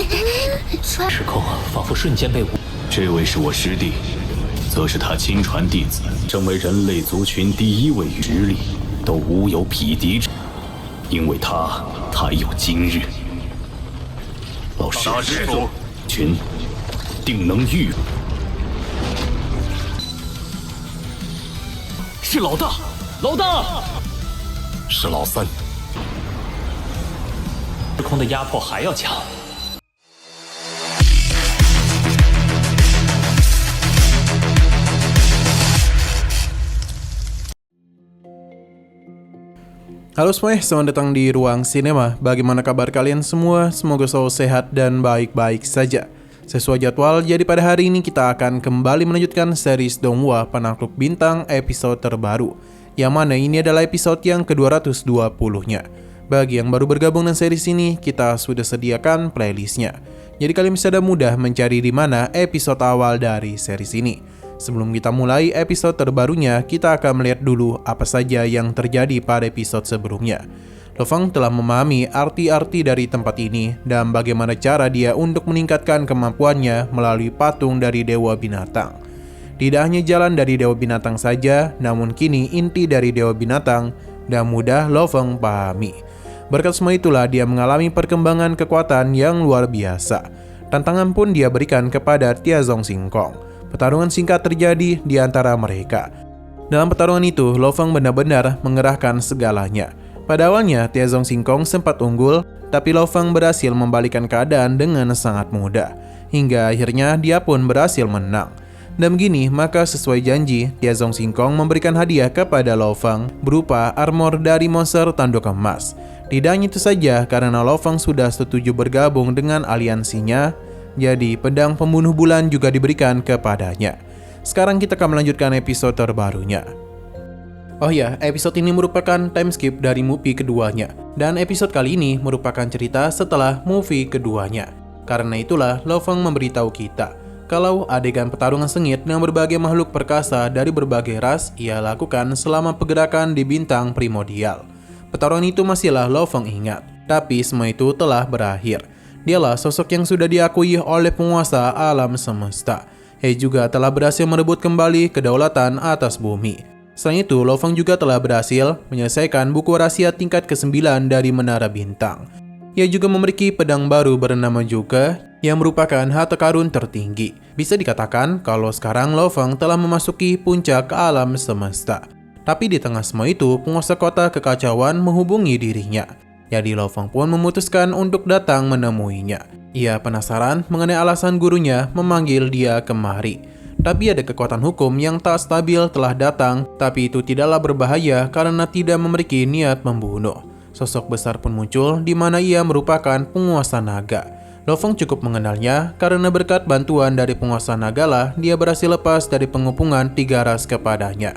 时空仿佛瞬间被这位是我师弟，则是他亲传弟子，身为人类族群第一位实力都无有匹敌之，因为他才有今日。老师，大师傅，群定能御。是老大，老大，是老三。时空的压迫还要强。Halo semuanya, selamat datang di Ruang Sinema. Bagaimana kabar kalian semua? Semoga selalu sehat dan baik-baik saja. Sesuai jadwal, jadi pada hari ini kita akan kembali melanjutkan series Donghua Penakluk Bintang episode terbaru, yang mana ini adalah episode yang ke-220-nya. Bagi yang baru bergabung dengan series ini, kita sudah sediakan playlistnya. Jadi kalian bisa mudah mencari di mana episode awal dari series ini. Sebelum kita mulai episode terbarunya, kita akan melihat dulu apa saja yang terjadi pada episode sebelumnya. Lo Fang telah memahami arti-arti dari tempat ini dan bagaimana cara dia untuk meningkatkan kemampuannya melalui patung dari Dewa Binatang. Tidak hanya jalan dari Dewa Binatang saja, namun kini inti dari Dewa Binatang dan mudah Lo Fang pahami. Berkat semua itulah dia mengalami perkembangan kekuatan yang luar biasa. Tantangan pun dia berikan kepada Tiazong Singkong. Pertarungan singkat terjadi di antara mereka. Dalam pertarungan itu, Lo Fang benar-benar mengerahkan segalanya. Pada awalnya, Tiazong Singkong sempat unggul, tapi Lo Fang berhasil membalikkan keadaan dengan sangat mudah. Hingga akhirnya dia pun berhasil menang. Dan begini, maka sesuai janji, Tiazong Singkong memberikan hadiah kepada Lo Fang berupa armor dari monster tanduk emas. Tidak hanya itu saja, karena Lo Fang sudah setuju bergabung dengan aliansinya, jadi pedang pembunuh bulan juga diberikan kepadanya. Sekarang kita akan melanjutkan episode terbarunya. Oh ya, episode ini merupakan time skip dari movie keduanya. Dan episode kali ini merupakan cerita setelah movie keduanya. Karena itulah Lo Fang memberitahu kita kalau adegan pertarungan sengit dengan berbagai makhluk perkasa dari berbagai ras ia lakukan selama pergerakan di bintang primordial. Pertarungan itu masihlah Lo Fang ingat, tapi semua itu telah berakhir. Dialah sosok yang sudah diakui oleh penguasa alam semesta. Ia juga telah berhasil merebut kembali kedaulatan atas bumi. Selain itu, Lo Fang juga telah berhasil menyelesaikan buku rahasia tingkat ke-9 dari Menara Bintang. Ia juga memiliki pedang baru bernama Juga, yang merupakan harta karun tertinggi. Bisa dikatakan kalau sekarang Lo Fang telah memasuki puncak alam semesta. Tapi di tengah semua itu, penguasa kota kekacauan menghubungi dirinya. Jadi Lo Fang pun memutuskan untuk datang menemuinya. Ia penasaran mengenai alasan gurunya memanggil dia kemari. Tapi ada kekuatan hukum yang tak stabil telah datang, tapi itu tidaklah berbahaya karena tidak memiliki niat membunuh. Sosok besar pun muncul di mana ia merupakan penguasa naga. Lo Fang cukup mengenalnya karena berkat bantuan dari penguasa naga lah dia berhasil lepas dari pengepungan 3 ras kepadanya.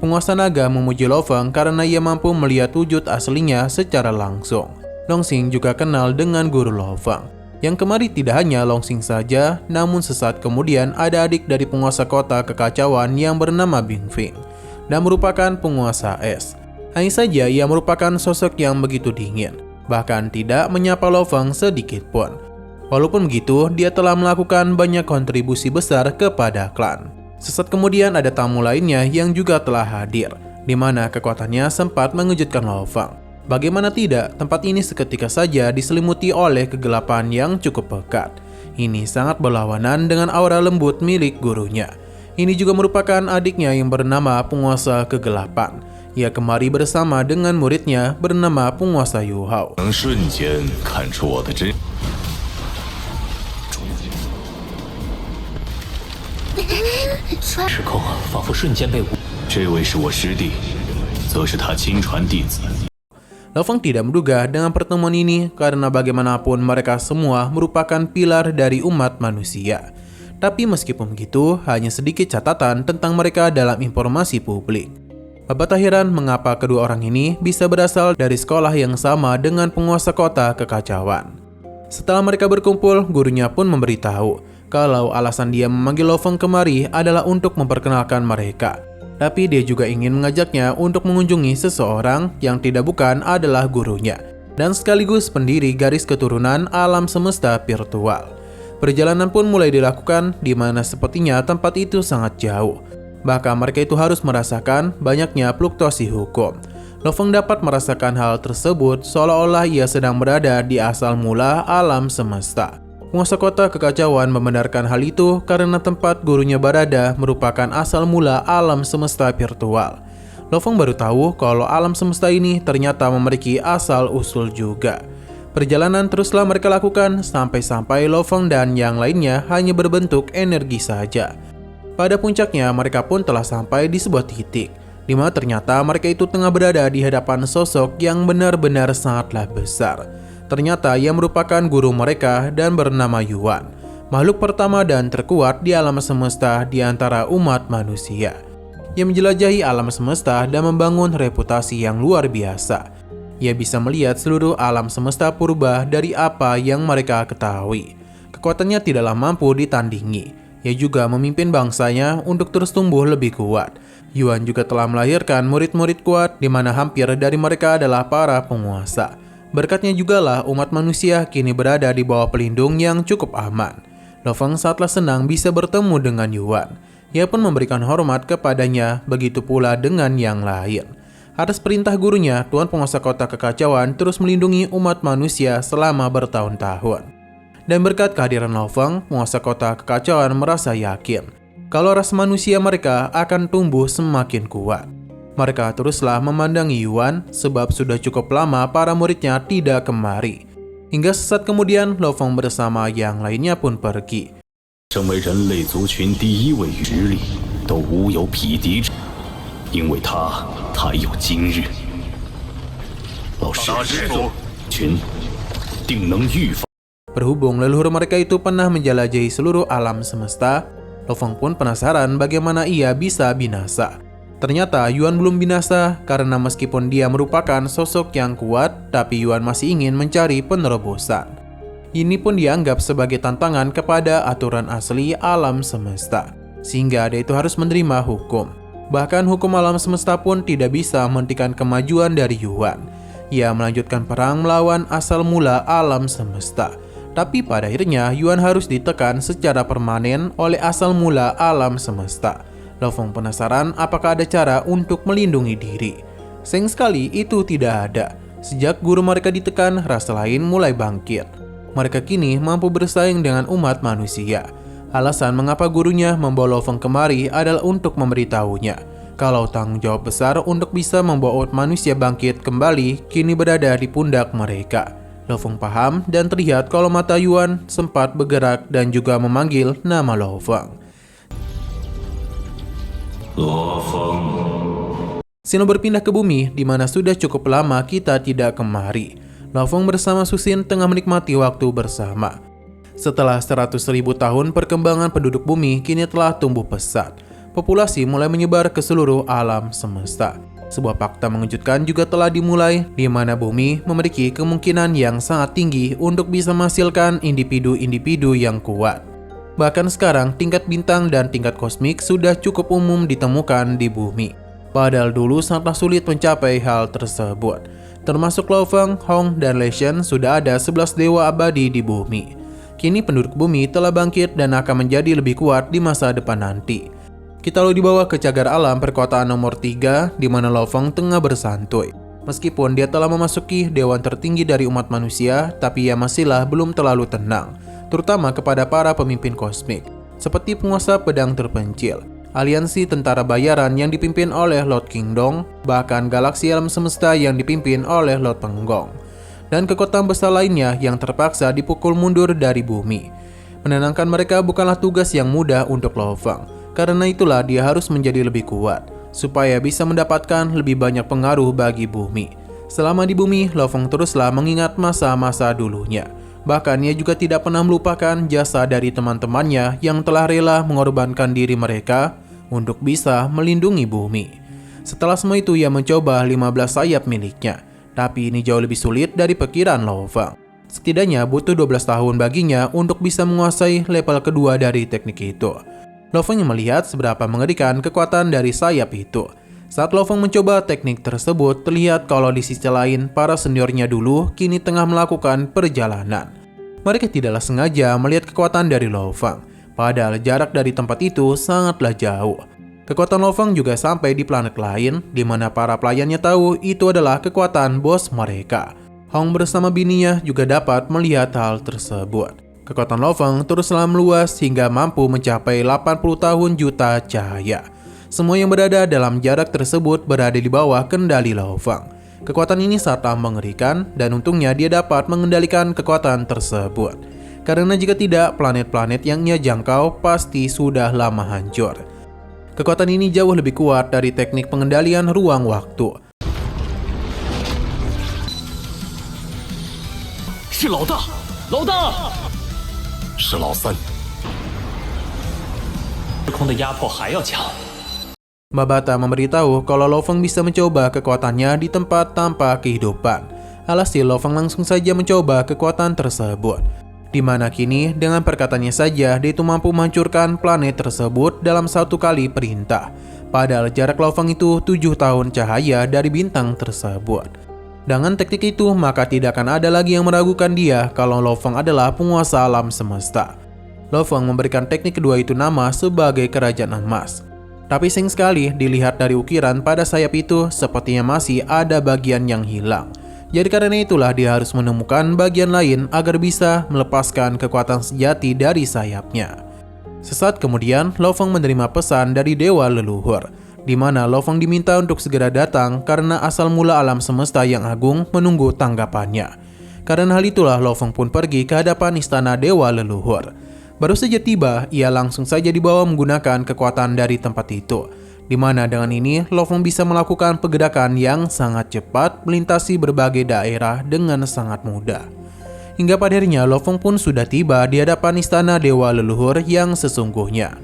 Penguasa naga memuji Lo Fang karena ia mampu melihat wujud aslinya secara langsung. Long Xing juga kenal dengan guru Lo Fang. Yang kemari tidak hanya Long Xing saja, namun sesaat kemudian ada adik dari penguasa kota kekacauan yang bernama Bing Feng dan merupakan penguasa es. Hanya saja ia merupakan sosok yang begitu dingin, bahkan tidak menyapa Lo Fang sedikit pun. Walaupun begitu, dia telah melakukan banyak kontribusi besar kepada klan. Sesaat kemudian ada tamu lainnya yang juga telah hadir, di mana kekuatannya sempat mengejutkan Lo Fang. Bagaimana tidak, tempat ini seketika saja diselimuti oleh kegelapan yang cukup pekat. Ini sangat berlawanan dengan aura lembut milik gurunya. Ini juga merupakan adiknya yang bernama Penguasa Kegelapan. Ia kemari bersama dengan muridnya bernama Penguasa Yu Hao. 时空仿佛瞬间被这位是我师弟，则是他亲传弟子。 Lo Fang tidak menduga dengan pertemuan ini karena bagaimanapun mereka semua merupakan pilar dari umat manusia. Tapi meskipun begitu, hanya sedikit catatan tentang mereka dalam informasi publik. Bapa tak heran mengapa kedua orang ini bisa berasal dari sekolah yang sama dengan penguasa kota kekacauan. Setelah mereka berkumpul, gurunya pun memberitahu kalau alasan dia memanggil Lo Fang kemari adalah untuk memperkenalkan mereka. Tapi dia juga ingin mengajaknya untuk mengunjungi seseorang yang tidak bukan adalah gurunya. dan sekaligus pendiri garis keturunan alam semesta virtual. Perjalanan pun mulai dilakukan di mana sepertinya tempat itu sangat jauh. Bahkan mereka itu harus merasakan banyaknya fluktuasi hukum. Lo Feng dapat merasakan hal tersebut seolah-olah ia sedang berada di asal mula alam semesta. Penguasa kota kekacauan membenarkan hal itu karena tempat gurunya berada merupakan asal mula alam semesta virtual. Lo Feng baru tahu kalau alam semesta ini ternyata memiliki asal-usul juga. Perjalanan teruslah mereka lakukan sampai-sampai Lo Feng dan yang lainnya hanya berbentuk energi saja. Pada puncaknya mereka pun telah sampai di sebuah titik, di mana ternyata mereka itu tengah berada di hadapan sosok yang benar-benar sangatlah besar. Ternyata ia merupakan guru mereka dan bernama Yuan, makhluk pertama dan terkuat di alam semesta di antara umat manusia. Ia menjelajahi alam semesta dan membangun reputasi yang luar biasa. Ia bisa melihat seluruh alam semesta purba dari apa yang mereka ketahui. Kekuatannya tidaklah mampu ditandingi. Ia juga memimpin bangsanya untuk terus tumbuh lebih kuat. Yuan juga telah melahirkan murid-murid kuat di mana hampir dari mereka adalah para penguasa. Berkatnya jugalah umat manusia kini berada di bawah pelindung yang cukup aman. Lo Feng sangatlah senang bisa bertemu dengan Yuan. Ia pun memberikan hormat kepadanya, begitu pula dengan yang lain. Atas perintah gurunya, Tuan Penguasa Kota Kekacauan terus melindungi umat manusia selama bertahun-tahun. Dan berkat kehadiran Lo Feng, Penguasa Kota Kekacauan merasa yakin kalau ras manusia mereka akan tumbuh semakin kuat. Mereka teruslah memandangi Yuan sebab sudah cukup lama para muridnya tidak kemari. Hingga sesaat kemudian, Lo Feng bersama yang lainnya pun pergi. 身为人类族群第一位于实力都无有匹敌之，因为他才有今日。老师，群定能预防。 Berhubung leluhur mereka itu pernah menjelajahi seluruh alam semesta, Lo Feng pun penasaran bagaimana ia bisa binasa. Ternyata Yuan belum binasa karena meskipun dia merupakan sosok yang kuat, tapi Yuan masih ingin mencari penerobosan. Ini pun dianggap sebagai tantangan kepada aturan asli alam semesta, sehingga dia itu harus menerima hukum. Bahkan hukum alam semesta pun tidak bisa menghentikan kemajuan dari Yuan. Ia melanjutkan perang melawan asal mula alam semesta. Tapi pada akhirnya Yuan harus ditekan secara permanen oleh asal mula alam semesta. Lo Feng penasaran apakah ada cara untuk melindungi diri. Sayang sekali itu tidak ada. Sejak guru mereka ditekan, rasa lain mulai bangkit. Mereka kini mampu bersaing dengan umat manusia. Alasan mengapa gurunya membawa Lo Feng kemari adalah untuk memberitahunya kalau tanggung jawab besar untuk bisa membawa umat manusia bangkit kembali kini berada di pundak mereka. Lo Feng paham dan terlihat kalau mata Yuan sempat bergerak dan juga memanggil nama Lo Feng. Lo Feng. Sino berpindah ke bumi di mana sudah cukup lama kita tidak kemari. Lo Feng bersama Susin tengah menikmati waktu bersama. Setelah 100.000 tahun perkembangan penduduk bumi kini telah tumbuh pesat. Populasi mulai menyebar ke seluruh alam semesta. Sebuah fakta mengejutkan juga telah dimulai di mana bumi memiliki kemungkinan yang sangat tinggi untuk bisa menghasilkan individu-individu yang kuat. Bahkan sekarang tingkat bintang dan tingkat kosmik sudah cukup umum ditemukan di bumi. Padahal dulu sangatlah sulit mencapai hal tersebut. Termasuk Lo Feng, Hong, dan Lei Shen sudah ada 11 dewa abadi di bumi. Kini penduduk bumi telah bangkit dan akan menjadi lebih kuat di masa depan nanti. Kita lalu dibawa ke cagar alam perkotaan nomor 3 di mana Lo Feng tengah bersantuy. Meskipun dia telah memasuki dewan tertinggi dari umat manusia, tapi ia masihlah belum terlalu tenang, terutama kepada para pemimpin kosmik, seperti penguasa pedang terpencil, aliansi tentara bayaran yang dipimpin oleh Lord Kingdong, bahkan galaksi alam semesta yang dipimpin oleh Lord Penggong, dan kekuatan besar lainnya yang terpaksa dipukul mundur dari bumi. Menenangkan mereka bukanlah tugas yang mudah untuk Lo Feng, karena itulah dia harus menjadi lebih kuat, supaya bisa mendapatkan lebih banyak pengaruh bagi bumi. Selama di bumi, Lo Feng teruslah mengingat masa-masa dulunya. Bahkan ia juga tidak pernah melupakan jasa dari teman-temannya yang telah rela mengorbankan diri mereka untuk bisa melindungi bumi. Setelah semua itu ia mencoba 15 sayap miliknya, tapi ini jauh lebih sulit dari perkiraan Lo Feng. Setidaknya butuh 12 tahun baginya untuk bisa menguasai level kedua dari teknik itu. Lo Feng melihat seberapa mengerikan kekuatan dari sayap itu. Saat Lo Feng mencoba teknik tersebut, terlihat kalau di sisi lain para seniornya dulu kini tengah melakukan perjalanan. Mereka tidaklah sengaja melihat kekuatan dari Lo Feng, padahal jarak dari tempat itu sangatlah jauh. Kekuatan Lo Feng juga sampai di planet lain, di mana para pelayannya tahu itu adalah kekuatan bos mereka. Hong bersama bininya juga dapat melihat hal tersebut. Kekuatan Lo Feng teruslah meluas hingga mampu mencapai 80 tahun juta cahaya. Semua yang berada dalam jarak tersebut berada di bawah kendali Lo Feng. Kekuatan ini sangatlah mengerikan dan untungnya dia dapat mengendalikan kekuatan tersebut. Karena jika tidak, planet-planet yang ia jangkau pasti sudah lama hancur. Kekuatan ini jauh lebih kuat dari teknik pengendalian ruang waktu. 是老大，老大！是老三。时空的压迫还要强。 Mabata memberitahu kalau Lo Feng bisa mencoba kekuatannya di tempat tanpa kehidupan. Alhasil Lo Feng langsung saja mencoba kekuatan tersebut. Di mana kini dengan perkataannya saja dia itu mampu menghancurkan planet tersebut dalam satu kali perintah. Padahal jarak Lo Feng itu 7 tahun cahaya dari bintang tersebut. Dengan teknik itu maka tidak akan ada lagi yang meragukan dia kalau Lo Feng adalah penguasa alam semesta. Lo Feng memberikan teknik kedua itu nama sebagai Kerajaan Emas. Tapi sayang sekali dilihat dari ukiran pada sayap itu sepertinya masih ada bagian yang hilang. Jadi karena itulah dia harus menemukan bagian lain agar bisa melepaskan kekuatan sejati dari sayapnya. Sesaat kemudian, Lo Feng menerima pesan dari Dewa Leluhur, di mana Lo Feng diminta untuk segera datang karena asal mula alam semesta yang agung menunggu tanggapannya. Karena hal itulah Lo Feng pun pergi ke hadapan istana Dewa Leluhur. Baru saja tiba, ia langsung saja dibawa menggunakan kekuatan dari tempat itu. Di mana dengan ini Lo Feng bisa melakukan pergerakan yang sangat cepat melintasi berbagai daerah dengan sangat mudah. Hingga pada akhirnya Lo Feng pun sudah tiba di hadapan istana Dewa Leluhur yang sesungguhnya.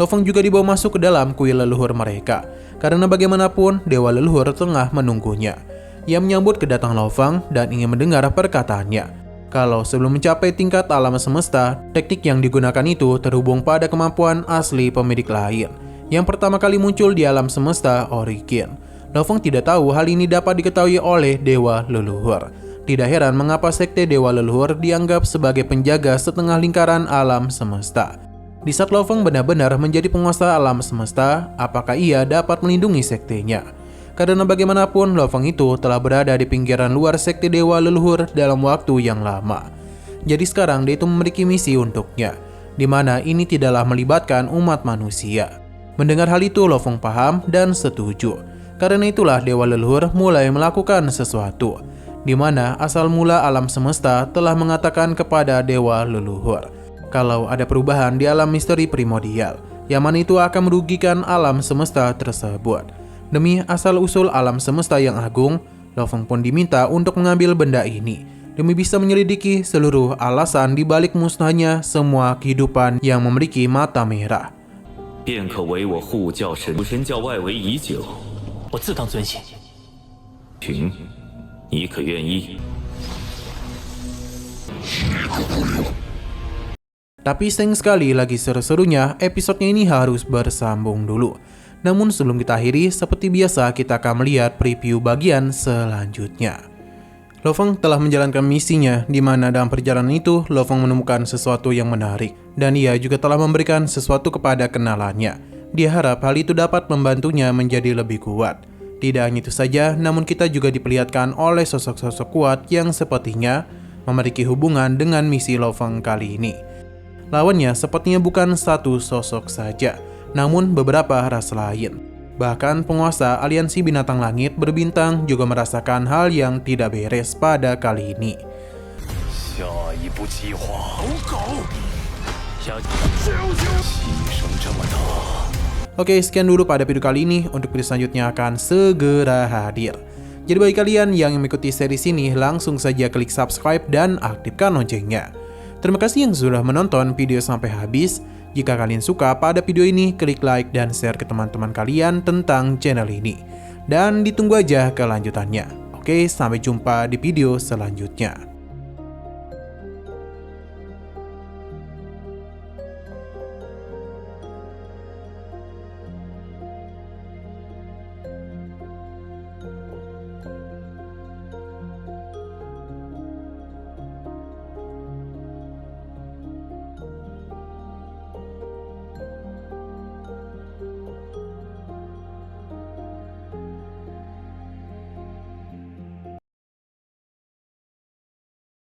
Lo Feng juga dibawa masuk ke dalam kuil leluhur mereka, karena bagaimanapun Dewa Leluhur tengah menunggunya. Ia menyambut kedatangan Lo Feng dan ingin mendengar perkataannya. Kalau sebelum mencapai tingkat alam semesta, teknik yang digunakan itu terhubung pada kemampuan asli pemilik lain. Yang pertama kali muncul di alam semesta, Origin. Lo Feng tidak tahu hal ini dapat diketahui oleh Dewa Leluhur. Tidak heran mengapa sekte Dewa Leluhur dianggap sebagai penjaga setengah lingkaran alam semesta. Di saat Lo Feng benar-benar menjadi penguasa alam semesta, apakah ia dapat melindungi sektenya? Karena bagaimanapun Lo Feng itu telah berada di pinggiran luar sekte Dewa Leluhur dalam waktu yang lama. Jadi sekarang dia itu memiliki misi untuknya, di mana ini tidaklah melibatkan umat manusia. Mendengar hal itu Lo Feng paham dan setuju. Karena itulah Dewa Leluhur mulai melakukan sesuatu, di mana asal mula alam semesta telah mengatakan kepada Dewa Leluhur kalau ada perubahan di alam misteri primordial, yang mana itu akan merugikan alam semesta tersebut. Demi asal-usul alam semesta yang agung, Lo Feng pun diminta untuk mengambil benda ini, demi bisa menyelidiki seluruh alasan di balik musnahnya semua kehidupan yang memiliki mata merah. 便可为我护教神神教外围已久。我自当遵行。群，你可愿意？ Tapi sayang sekali lagi seru-serunya, episodenya ini harus bersambung dulu. Namun sebelum kita akhiri, seperti biasa kita akan melihat preview bagian selanjutnya. Lo Feng telah menjalankan misinya, di mana dalam perjalanan itu Lo Feng menemukan sesuatu yang menarik, dan ia juga telah memberikan sesuatu kepada kenalannya. Dia harap hal itu dapat membantunya menjadi lebih kuat. Tidak hanya itu saja, namun kita juga diperlihatkan oleh sosok-sosok kuat yang sepertinya memiliki hubungan dengan misi Lo Feng kali ini. Lawannya sepertinya bukan satu sosok saja, namun beberapa ras lain. Bahkan penguasa aliansi binatang langit berbintang juga merasakan hal yang tidak beres pada kali ini. Oke, sekian dulu pada video kali ini. Untuk video selanjutnya akan segera hadir. Jadi bagi kalian yang mengikuti series ini, langsung saja klik subscribe dan aktifkan loncengnya. Terima kasih yang sudah menonton video sampai habis. Jika kalian suka pada video ini, klik like dan share ke teman-teman kalian tentang channel ini. Dan ditunggu aja kelanjutannya. Oke, sampai jumpa di video selanjutnya.